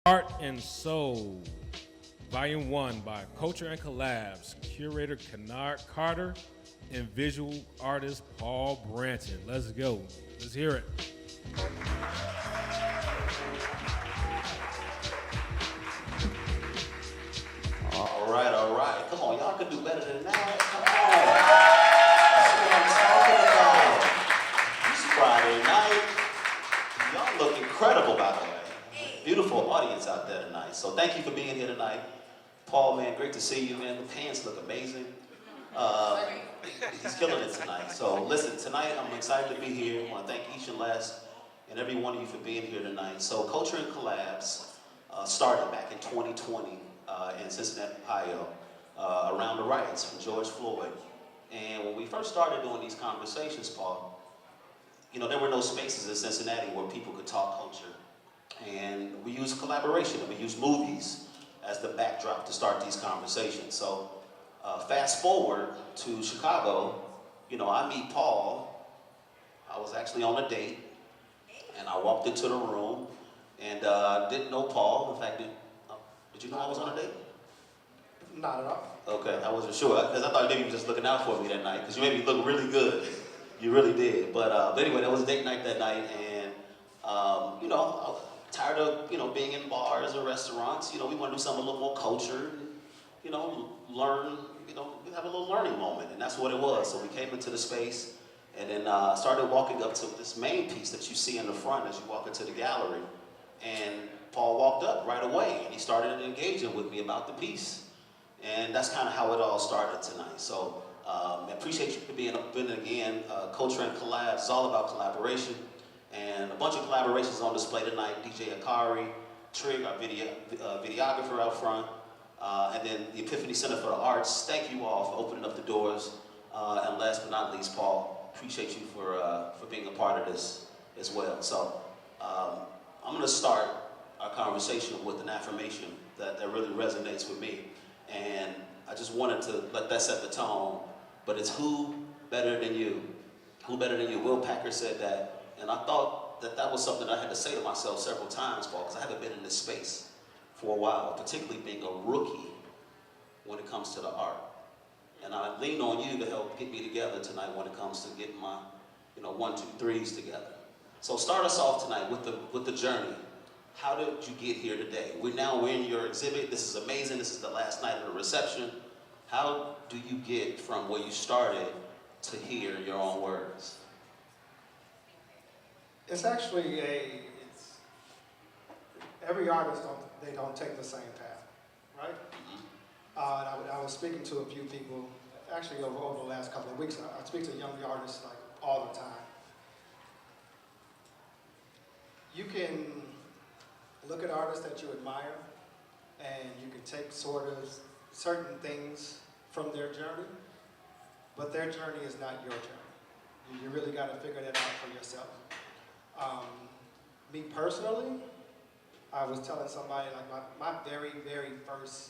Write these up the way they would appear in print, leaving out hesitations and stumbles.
Art and Soul, Volume 1 by Culture and Collabs, curator Kenard Karter, and visual artist Paul Branton. Let's go. Let's hear it. All right, all right. Come on, y'all can do better than that. Come on. That's what I'm talking about. It's Friday night. Y'all look incredible, by the way. Beautiful audience out there tonight. So thank you for being here tonight. Paul, man, great to see you, man. The pants look amazing. He's killing it tonight. So listen, tonight I'm excited to be here. I want to thank each and last and every one of you for being here tonight. So Culture and Collabs started back in 2020 in Cincinnati, Ohio, around the riots from George Floyd. And when we first started doing these conversations, Paul, you know, there were no spaces in Cincinnati where people could talk culture. And we use collaboration, and we use movies as the backdrop to start these conversations. So fast forward to Chicago, you know, I meet Paul. I was actually on a date, and I walked into the room, and didn't know Paul. In fact, did you know I was on a date? Not at all. Okay, I wasn't sure, because I thought maybe you were just looking out for me that night, because you made me look really good. You really did. But anyway, that was a date night that night, and you know, I was tired of, you know, being in bars or restaurants. You know, we want to do something a little more culture, and, you know, learn, you know, have a little learning moment, and that's what it was. So we came into the space, and then started walking up to this main piece that you see in the front as you walk into the gallery, and Paul walked up right away, and he started engaging with me about the piece. And that's kind of how it all started tonight. So I appreciate you for being again. Culture and Collabs is all about collaboration. And a bunch of collaborations on display tonight. DJ Akari, Trig, our videographer out front, and then the Epiphany Center for the Arts. Thank you all for opening up the doors. And last but not least, Paul, appreciate you for being a part of this as well. So I'm going to start our conversation with an affirmation that really resonates with me. And I just wanted to let that set the tone. But it's who better than you? Who better than you? Will Packer said that. And I thought that that was something I had to say to myself several times, Paul, because I haven't been in this space for a while, particularly being a rookie when it comes to the art. And I lean on you to help get me together tonight when it comes to getting my, you know, 1, 2, 3s together. So start us off tonight with the journey. How did you get here today? We're in your exhibit. This is amazing. This is the last night of the reception. How do you get from where you started to hear your own words? It's actually every artist don't take the same path, right? And I was speaking to a few people, actually over the last couple of weeks. I speak to young artists like all the time. You can look at artists that you admire, and you can take sort of certain things from their journey, but their journey is not your journey. You really got to figure that out for yourself. Me personally, I was telling somebody, like my very, very first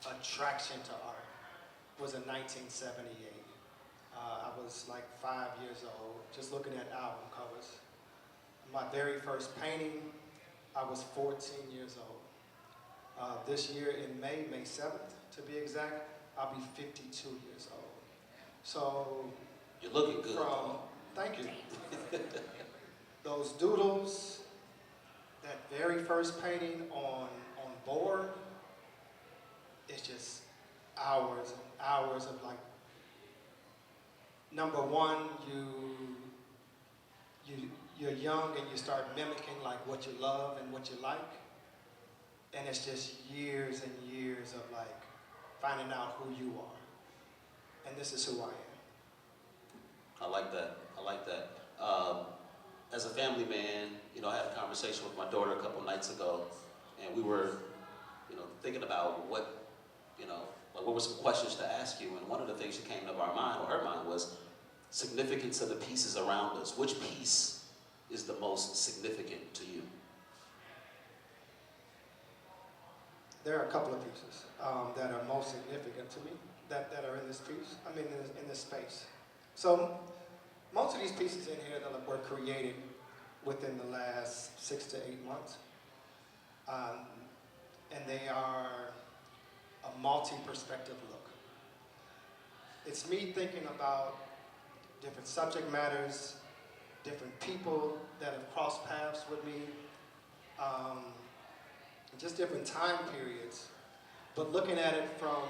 attraction to art was in 1978. I was like 5 years old, just looking at album covers. My very first painting, I was 14 years old. This year in May 7th to be exact, I'll be 52 years old. So you're looking good. Thank you. Those doodles, that very first painting on board, it's just hours and hours of like, number one, you're young and you start mimicking like what you love and what you like. And it's just years and years of like finding out who you are. And this is who I am. I like that. I like that. As a family man, you know, I had a conversation with my daughter a couple nights ago, and we were, you know, thinking about what, you know, like what were some questions to ask you. And one of the things that came to our mind, or her mind, was significance of the pieces around us. Which piece is the most significant to you? There are a couple of pieces that are most significant to me that are in this piece, in this space. So most of these pieces in here that were created within the last 6 to 8 months. um, and they are a multi-perspective look. It's me thinking about different subject matters, different people that have crossed paths with me, um, just different time periods, but looking at it from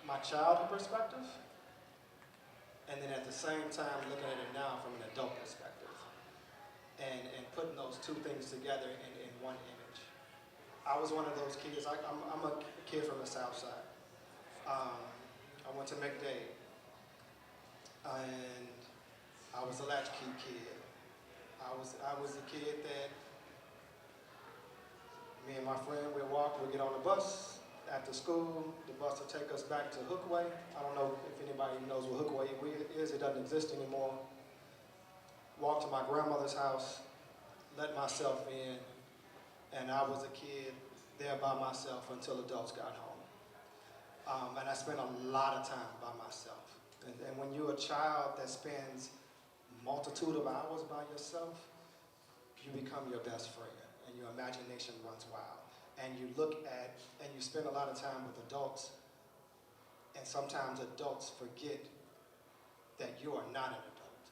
my childhood perspective, and then at the same time looking at it now from an adult perspective, and putting those two things together in one image. I was one of those kids. I'm a kid from the south side. I went to McDade, and I was a Latchkey kid. I was a kid that me and my friend would walk, we'd get on the bus after school. The bus would take us back to Hookway. I don't know if anybody knows what Hookway is. It doesn't exist anymore. Walked to my grandmother's house, let myself in, and I was a kid there by myself until adults got home. And I spent a lot of time by myself. And when you're a child that spends multitude of hours by yourself, you become your best friend, and your imagination runs wild. And you look at, and you spend a lot of time with adults, and sometimes adults forget that you are not an adult.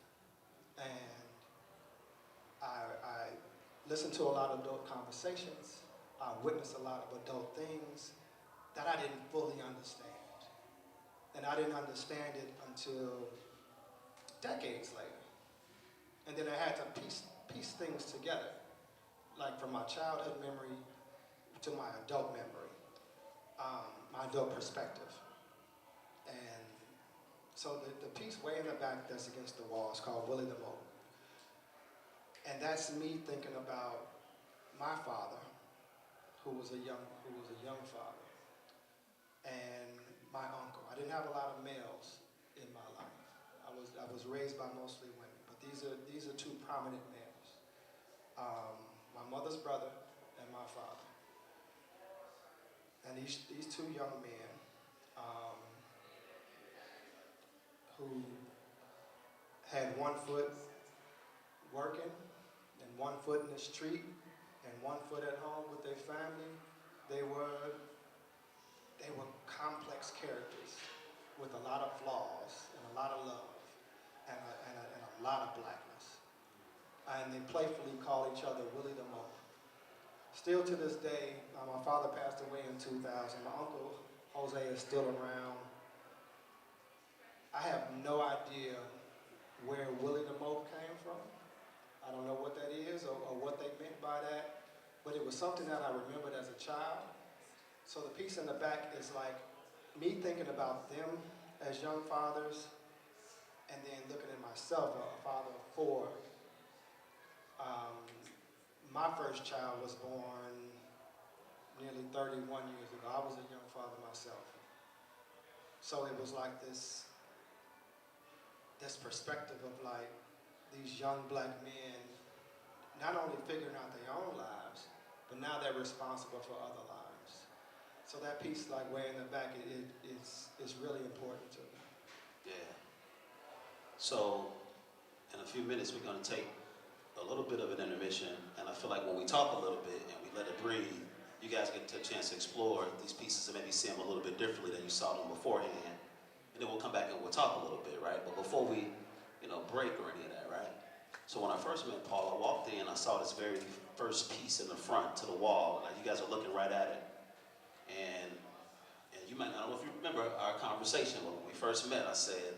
And I listen to a lot of adult conversations, I witness a lot of adult things that I didn't fully understand. And I didn't understand it until decades later. And then I had to piece things together, like from my childhood memory to my adult memory, my adult perspective. And so the piece way in the back that's against the wall is called Willie the Mope. And that's me thinking about my father, who was a young father, and my uncle. I didn't have a lot of males in my life. I was raised by mostly women, but these are two prominent males. My mother's brother and my father. And these two young men who had one foot working and one foot in the street and one foot at home with their family, they were complex characters with a lot of flaws and a lot of love and a lot of blackness. And they playfully call each other Willie the Mope. Still to this day, my father passed away in 2000. My uncle Jose is still around. I have no idea where Willie the Mope came from. I don't know what that is or what they meant by that, but it was something that I remembered as a child. So the piece in the back is like me thinking about them as young fathers, and then looking at myself, a father of four. My first child was born nearly 31 years ago. I was a young father myself. So it was like this perspective of like these young black men not only figuring out their own lives, but now they're responsible for other lives. So that piece, like way in the back, is really important to me. Yeah. So, in a few minutes, we're going to take a little bit of an intermission, and I feel like when we talk a little bit and we let it breathe, you guys get a chance to explore these pieces and maybe see them a little bit differently than you saw them beforehand. And then we'll come back and we'll talk a little bit, right? But before we, break or any of that, right? So when I first met Paul, I walked in, I saw this very first piece in the front to the wall. Like, you guys are looking right at it. And you might, I don't know if you remember our conversation when we first met. I said,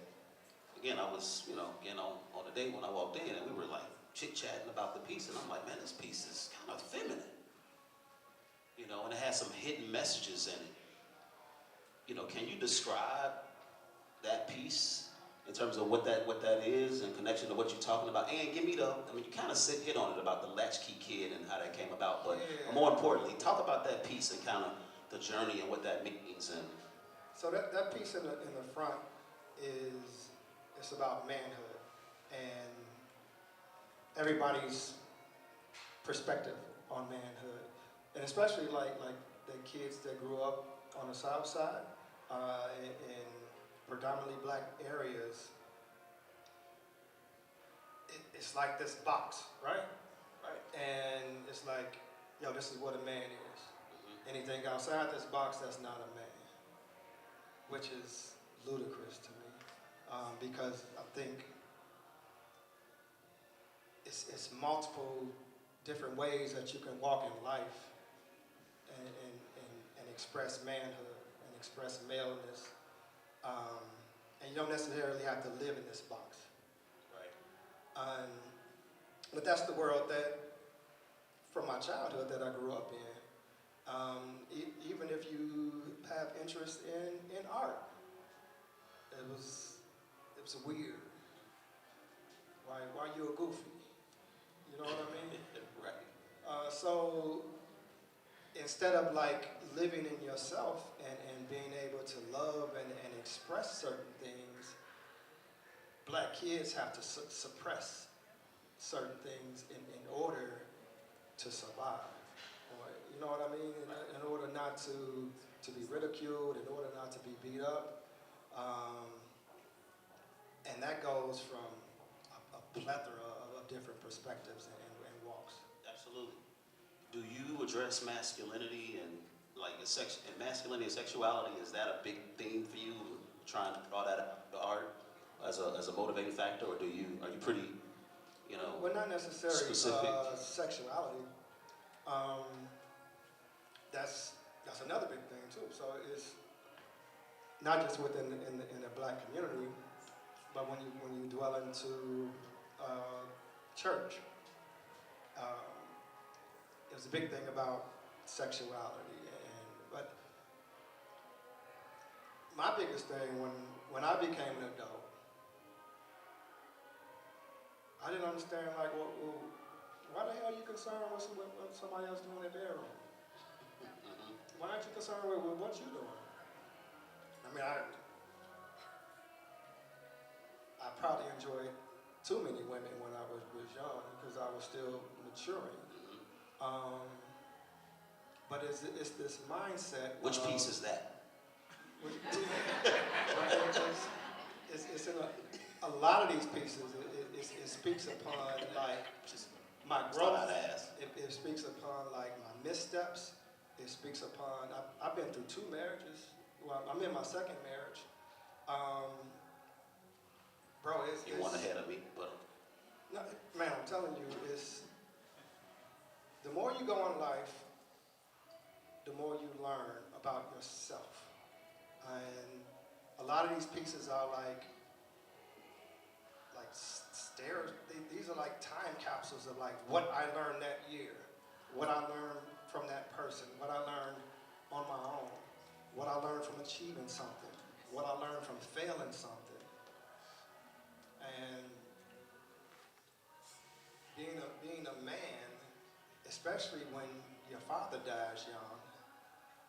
again, I was, again, on the day when I walked in, and we were like chit-chatting about the piece, and I'm like, man, this piece is kind of feminine. And it has some hidden messages in it. Can you describe that piece in terms of what that is in connection to what you're talking about? And give me you kind of hit on it about the Latchkey kid and how that came about, but more importantly, talk about that piece and kind of the journey and what that means. And so that piece in the front it's about manhood and everybody's perspective on manhood, and especially like the kids that grew up on the south side in predominantly black areas. It's like this box, right? And it's like yo, this is what a man is. Anything outside this box, that's not a man, which is ludicrous to me, because I think it's multiple different ways that you can walk in life and express manhood and express maleness, and you don't necessarily have to live in this box. Right. But that's the world that, from my childhood, that I grew up in. Even if you have interest in art, it was weird. Why you a goofy? You know what I mean? Right. So instead of like living in yourself and being able to love and express certain things, black kids have to suppress certain things in order to survive. Or, you know what I mean? In order not to be ridiculed, in order not to be beat up. And that goes from a plethora of different perspectives and walks. Absolutely. Do you address masculinity and like and masculinity and sexuality? Is that a big theme for you? Trying to draw that out to art as a motivating factor, or are you pretty, Well, not necessarily specific? Sexuality. That's another big thing too. So it's not just within in the black community, but when you dwell into church, there's a big thing about sexuality. But my biggest thing when I became an adult, I didn't understand like, well, why the hell are you concerned with what somebody else doing in their room? Why aren't you concerned with what you're doing? I mean, I probably enjoyed too many women when I was young because I was still maturing. But it's this mindset. Which piece is that? It's in a lot of these pieces. It speaks upon like my growth. It speaks upon like my missteps. It speaks upon. I've been through 2 marriages. Well, I'm in my 2nd marriage. Bro, You're one ahead of me, but no, man, I'm telling you, it's the more you go in life, the more you learn about yourself. And a lot of these pieces are like stairs. These are like time capsules of like what I learned that year, what I learned from that person, what I learned on my own, what I learned from achieving something, what I learned from failing something. And being a man, especially when your father dies young,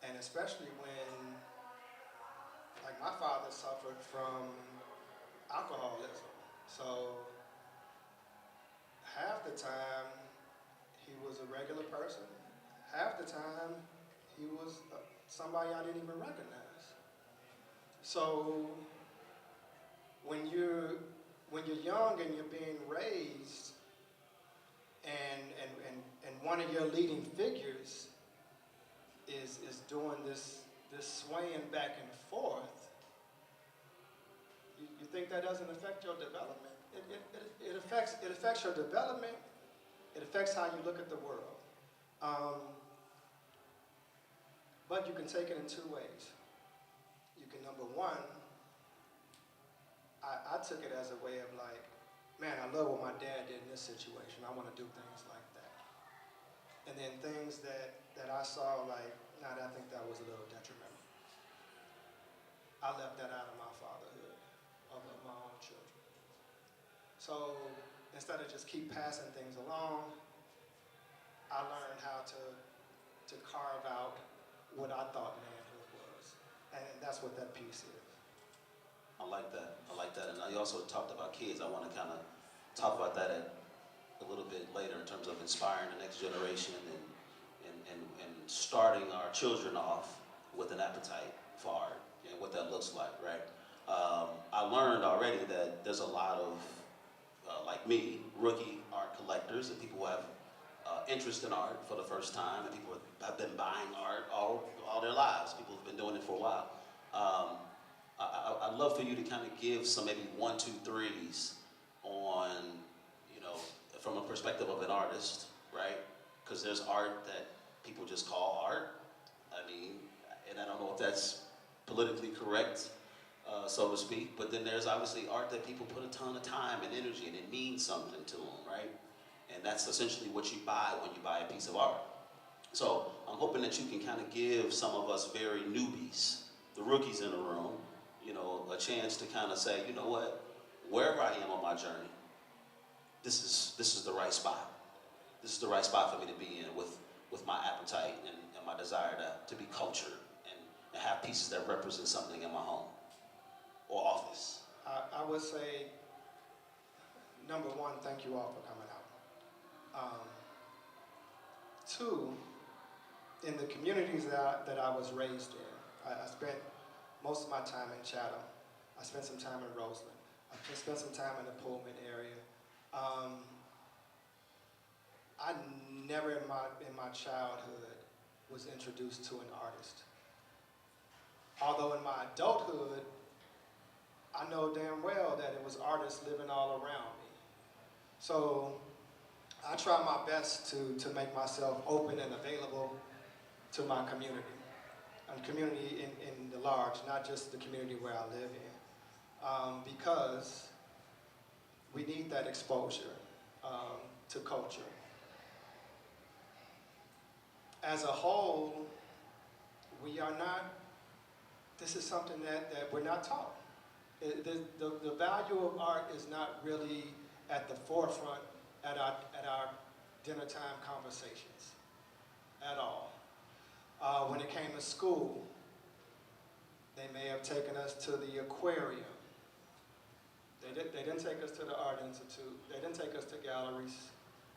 and especially when, like my father suffered from alcoholism. So half the time he was a regular person, half the time he was somebody I didn't even recognize. So when you're young and you're being raised and one of your leading figures is doing this swaying back and forth, you think that doesn't affect your development? It affects your development. It affects how you look at the world. But you can take it in 2 ways. You can, number one, I took it as a way of like, man, I love what my dad did in this situation. I want to do things like that. And then things that I saw like, nah, I think that was a little detrimental. I left that out of my fatherhood, of my own children. So instead of just keep passing things along, I learned how to carve out what I thought manhood was. And that's what that piece is. I like that. And you also talked about kids. I want to kind of talk about that a little bit later in terms of inspiring the next generation and starting our children off with an appetite for art and what that looks like, right? I learned already that there's a lot of, like me, rookie art collectors and people who have interest in art for the first time, and people have been buying art all their lives. People have been doing it for a while. I'd love for you to kind of give some maybe 1, 2, 3s on, you know, from a perspective of an artist, right? Because there's art that people just call art. I mean, and I don't know if that's politically correct, so to speak, but then there's obviously art that people put a ton of time and energy and it means something to them, right? And that's essentially what you buy when you buy a piece of art. So I'm hoping that you can kind of give some of us very newbies, the rookies in the room, you know, a chance to kind of say, you know what, wherever I am on my journey, this is the right spot. This is the right spot for me to be in with my appetite and my desire to be cultured and have pieces that represent something in my home or office. I would say, number one, thank you all for coming out. 2, in the communities that I was raised in, I spent most of my time in Chatham. I spent some time in Roseland. I spent some time in the Pullman area. I never in my childhood was introduced to an artist. Although in my adulthood, I know damn well that it was artists living all around me. So I try my best to make myself open and available to my community. And community in the large, not just the community where I live in. Because we need that exposure to culture. As a whole, we are not, this is something that we're not taught. The value of art is not really at the forefront at our dinner time conversations at all. When it came to school, they may have taken us to the aquarium. They didn't take us to the Art Institute. They didn't take us to galleries.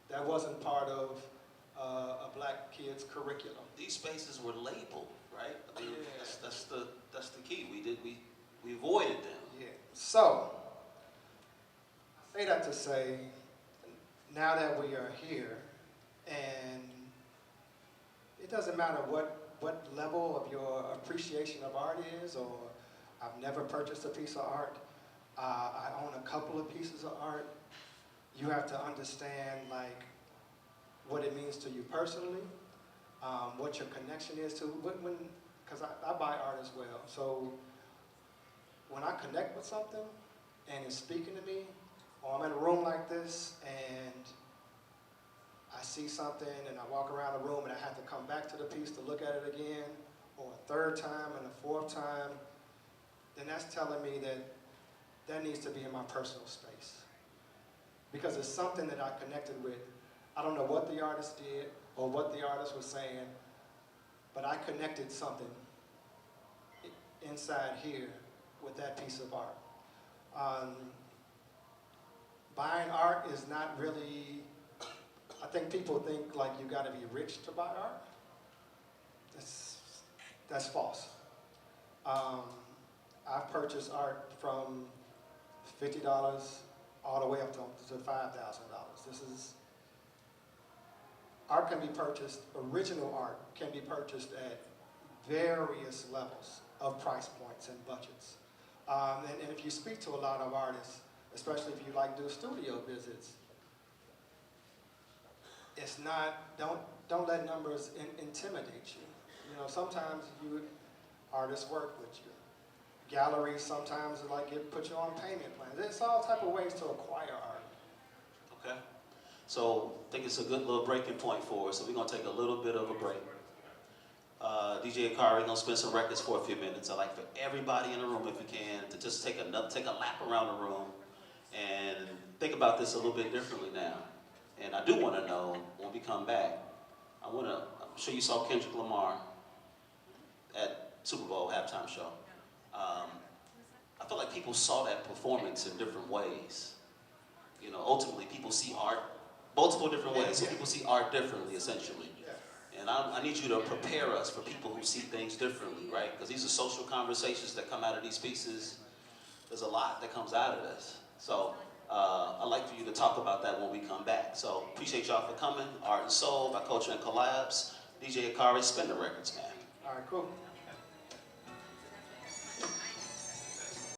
That wasn't part of a black kid's curriculum. These spaces were labeled, right? I mean, Yeah. that's the key. We avoided them. Yeah. So, I say that to say, now that we are here, and it doesn't matter what level of your appreciation of art is, or I've never purchased a piece of art, I own a couple of pieces of art. You have to understand, like, what it means to you personally, what your connection is to, because I buy art as well. So when I connect with something and it's speaking to me, or I'm in a room like this and I see something and I walk around the room and I have to come back to the piece to look at it again, or a third time and a fourth time, then that's telling me that needs to be in my personal space. Because it's something that I connected with. I don't know what the artist did or what the artist was saying, but I connected something inside here with that piece of art. Buying art is not really, I think people think like you gotta be rich to buy art. That's false. I've purchased art from $50 all the way up to $5,000. Art can be purchased, original art can be purchased at various levels of price points and budgets. And if you speak to a lot of artists, especially if you like do studio visits, it's not, don't let numbers intimidate you. You know, sometimes artists work with you. Galleries sometimes like it put you on payment plans. There's all type of ways to acquire art. Okay. So I think it's a good little breaking point for us. So we're gonna take a little bit of a break. DJ Akari gonna spin some records for a few minutes. I'd like for everybody in the room, if you can, to just take a lap around the room and think about this a little bit differently now. And I do want to know, when we come back, I'm sure you saw Kendrick Lamar at Super Bowl halftime show. I feel like people saw that performance in different ways. You know, ultimately people see art multiple different ways. So people see art differently, essentially. And I need you to prepare us for people who see things differently, right? Because these are social conversations that come out of these pieces. There's a lot that comes out of this. So I'd like for you to talk about that when we come back. So appreciate y'all for coming. Art and Soul by Culture and Collabs. DJ Akari, spin the records, man. All right, cool.